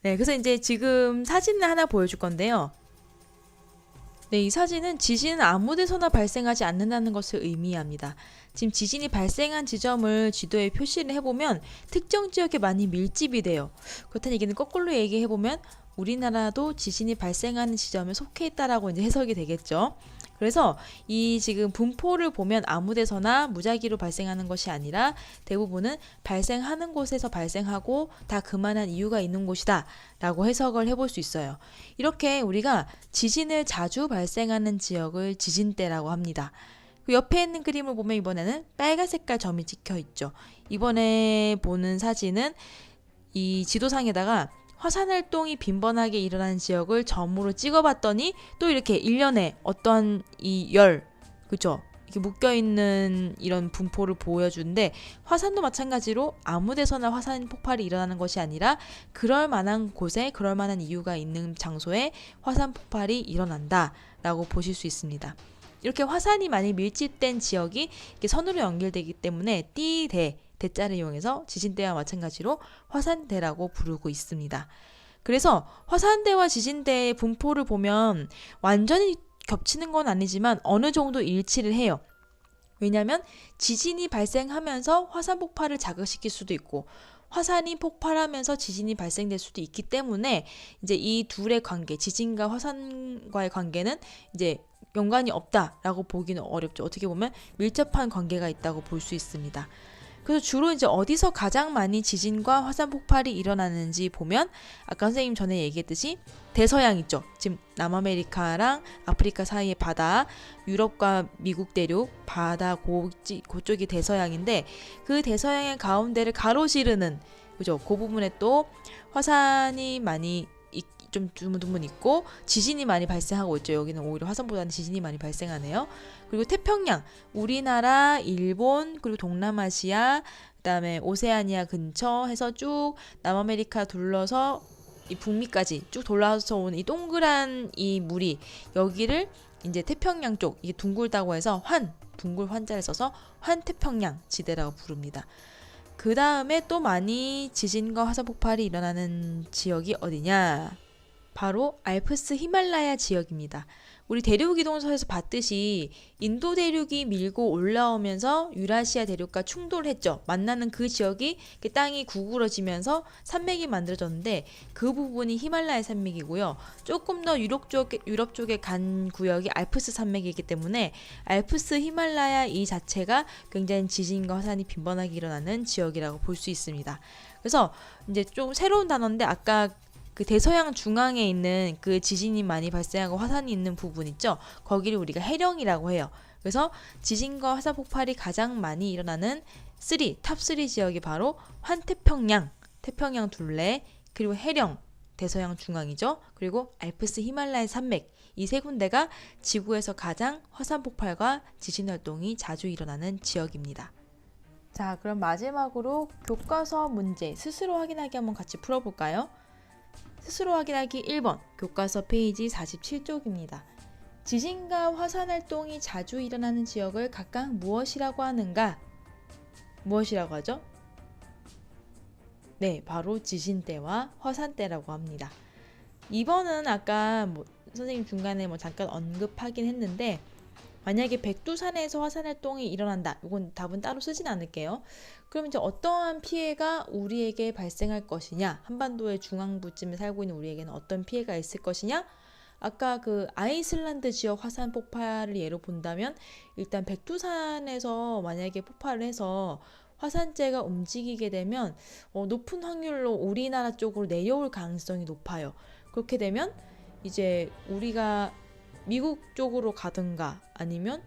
네, 그래서 이제 지금 사진을 하나 보여줄 건데요. 네, 이 사진은 지진은 아무 데서나 발생하지 않는다는 것을 의미합니다. 지금 지진이 발생한 지점을 지도에 표시를 해보면 특정 지역에 많이 밀집이 돼요. 그렇다는 얘기는 거꾸로 얘기해보면 우리나라도 지진이 발생하는 지점에 속해 있다라고 이제 해석이 되겠죠. 그래서 이 지금 분포를 보면 아무 데서나 무작위로 발생하는 것이 아니라 대부분은 발생하는 곳에서 발생하고 다 그만한 이유가 있는 곳이다 라고 해석을 해볼 수 있어요. 이렇게 우리가 지진을 자주 발생하는 지역을 지진대라고 합니다. 그 옆에 있는 그림을 보면 이번에는 빨간 색깔 점이 찍혀 있죠. 이번에 보는 사진은 이 지도상에다가 화산 활동이 빈번하게 일어나는 지역을 점으로 찍어봤더니 또 이렇게 일련의 어떠한 이 열, 그죠? 이렇게 묶여있는 이런 분포를 보여주는데 화산도 마찬가지로 아무 데서나 화산 폭발이 일어나는 것이 아니라 그럴 만한 곳에 그럴 만한 이유가 있는 장소에 화산 폭발이 일어난다 라고 보실 수 있습니다. 이렇게 화산이 많이 밀집된 지역이 이렇게 선으로 연결되기 때문에 띠대 대자를 이용해서 지진대와 마찬가지로 화산대라고 부르고 있습니다. 그래서 화산대와 지진대의 분포를 보면 완전히 겹치는 건 아니지만 어느 정도 일치를 해요. 왜냐하면 지진이 발생하면서 화산 폭발을 자극시킬 수도 있고 화산이 폭발하면서 지진이 발생될 수도 있기 때문에 이제 이 둘의 관계, 지진과 화산과의 관계는 이제 연관이 없다라고 보기는 어렵죠. 어떻게 보면 밀접한 관계가 있다고 볼 수 있습니다. 그래서 주로 이제 어디서 가장 많이 지진과 화산 폭발이 일어나는지 보면 아까 선생님 전에 얘기했듯이 대서양 있죠. 지금 남아메리카랑 아프리카 사이의 바다, 유럽과 미국 대륙 바다 그쪽이 대서양인데 그 대서양의 가운데를 가로지르는 그죠? 그 부분에 또 화산이 많이 좀 드문 있고 지진이 많이 발생하고 있죠. 여기는 오히려 화산보다는 지진이 많이 발생하네요. 그리고 태평양, 우리나라, 일본, 그리고 동남아시아, 그다음에 오세아니아 근처 해서 쭉 남아메리카 둘러서 이 북미까지 쭉 돌아서 온 이 동그란 이 물이 여기를 이제 태평양 쪽, 이게 둥글다고 해서 둥글 환자를 써서 환태평양 지대라고 부릅니다. 그 다음에 또 많이 지진과 화산 폭발이 일어나는 지역이 어디냐? 바로 알프스 히말라야 지역입니다. 우리 대륙이동서에서 봤듯이 인도 대륙이 밀고 올라오면서 유라시아 대륙과 충돌했죠. 만나는 그 지역이 땅이 구부러지면서 산맥이 만들어졌는데 그 부분이 히말라야 산맥이고요. 조금 더 유럽 쪽에 간 구역이 알프스 산맥이기 때문에 알프스 히말라야 이 자체가 굉장히 지진과 화산이 빈번하게 일어나는 지역이라고 볼 수 있습니다. 그래서 이제 좀 새로운 단어인데 아까 그 대서양 중앙에 있는 그 지진이 많이 발생하고 화산이 있는 부분 있죠. 거기를 우리가 해령이라고 해요. 그래서 지진과 화산 폭발이 가장 많이 일어나는 탑3 지역이 바로 환태평양, 태평양 둘레, 그리고 해령, 대서양 중앙이죠. 그리고 알프스 히말라야 산맥 이 세 군데가 지구에서 가장 화산 폭발과 지진 활동이 자주 일어나는 지역입니다. 자, 그럼 마지막으로 교과서 문제 스스로 확인하기 한번 같이 풀어볼까요? 스스로 확인하기 1번 교과서 페이지 47쪽입니다. 지진과 화산 활동이 자주 일어나는 지역을 각각 무엇이라고 하는가? 무엇이라고 하죠? 네, 바로 지진대와 화산대라고 합니다. 2번은 아까 선생님 중간에 잠깐 언급하긴 했는데 만약에 백두산에서 화산 활동이 일어난다. 이건 답은 따로 쓰진 않을게요. 그럼 이제 어떠한 피해가 우리에게 발생할 것이냐? 한반도의 중앙부쯤에 살고 있는 우리에게는 어떤 피해가 있을 것이냐? 아까 그 아이슬란드 지역 화산 폭발을 예로 본다면 일단 백두산에서 만약에 폭발을 해서 화산재가 움직이게 되면 높은 확률로 우리나라 쪽으로 내려올 가능성이 높아요. 그렇게 되면 이제 우리가 미국 쪽으로 가든가 아니면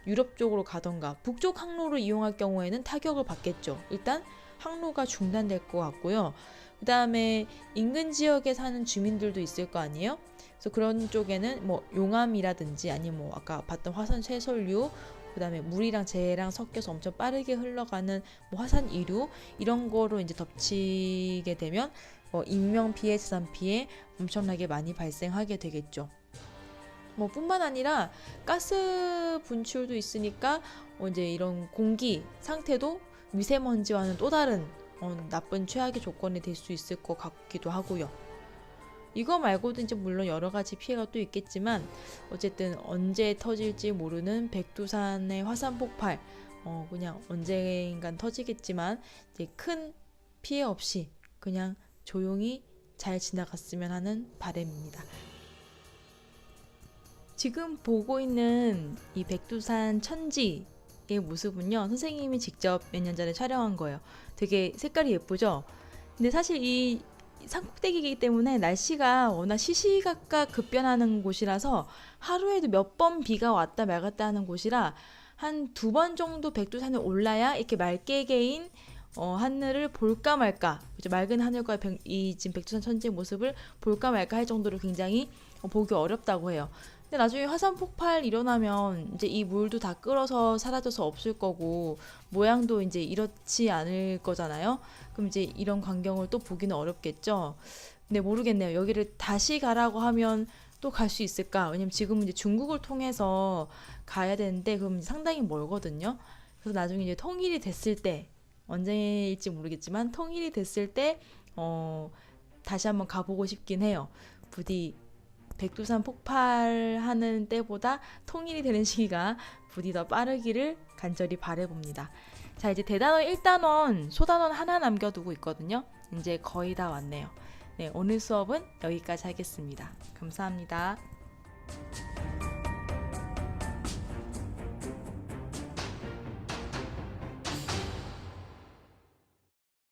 유럽 쪽으로 가든가 북쪽 항로를 이용할 경우에는 타격을 받겠죠. 일단 항로가 중단될 것 같고요. 그 다음에 인근 지역에 사는 주민들도 있을 거 아니에요. 그래서 그런 쪽에는 용암이라든지 아니면 아까 봤던 화산 쇠설류 그 다음에 물이랑 재랑 섞여서 엄청 빠르게 흘러가는 화산 이류 이런 거로 이제 덮치게 되면 인명 피해, 재산 피해 엄청나게 많이 발생하게 되겠죠. 뿐만 아니라 가스 분출도 있으니까 이제 이런 공기 상태도 미세먼지와는 또 다른 나쁜 최악의 조건이 될 수 있을 것 같기도 하고요. 이거 말고도 이제 물론 여러 가지 피해가 또 있겠지만 어쨌든 언제 터질지 모르는 백두산의 화산 폭발, 그냥 언젠간 터지겠지만 이제 큰 피해 없이 그냥 조용히 잘 지나갔으면 하는 바람입니다. 지금 보고 있는 이 백두산 천지의 모습은요, 선생님이 직접 몇 년 전에 촬영한 거예요. 되게 색깔이 예쁘죠? 근데 사실 이 산꼭대기이기 때문에 날씨가 워낙 시시각각 급변하는 곳이라서 하루에도 몇 번 비가 왔다 말았다 하는 곳이라 한 2번 정도 백두산에 올라야 이렇게 맑게 개인 하늘을 볼까 말까, 이제 맑은 하늘과 이 지금 백두산 천지의 모습을 볼까 말까 할 정도로 굉장히 보기 어렵다고 해요. 근데 나중에 화산 폭발 일어나면 이제 이 물도 다 끓어서 사라져서 없을 거고 모양도 이제 이렇지 않을 거잖아요. 그럼 이제 이런 광경을 또 보기는 어렵겠죠. 근데 모르겠네요. 여기를 다시 가라고 하면 또 갈 수 있을까? 왜냐면 지금은 이제 중국을 통해서 가야 되는데 그럼 상당히 멀거든요. 그래서 나중에 이제 통일이 됐을 때, 언제일지 모르겠지만 통일이 됐을 때 다시 한번 가보고 싶긴 해요. 부디 백두산 폭발하는 때보다 통일이 되는 시기가 부디 더 빠르기를 간절히 바라봅니다. 자, 이제 대단원 1단원 소단원 하나 남겨두고 있거든요. 이제 거의 다 왔네요. 네, 오늘 수업은 여기까지 하겠습니다. 감사합니다.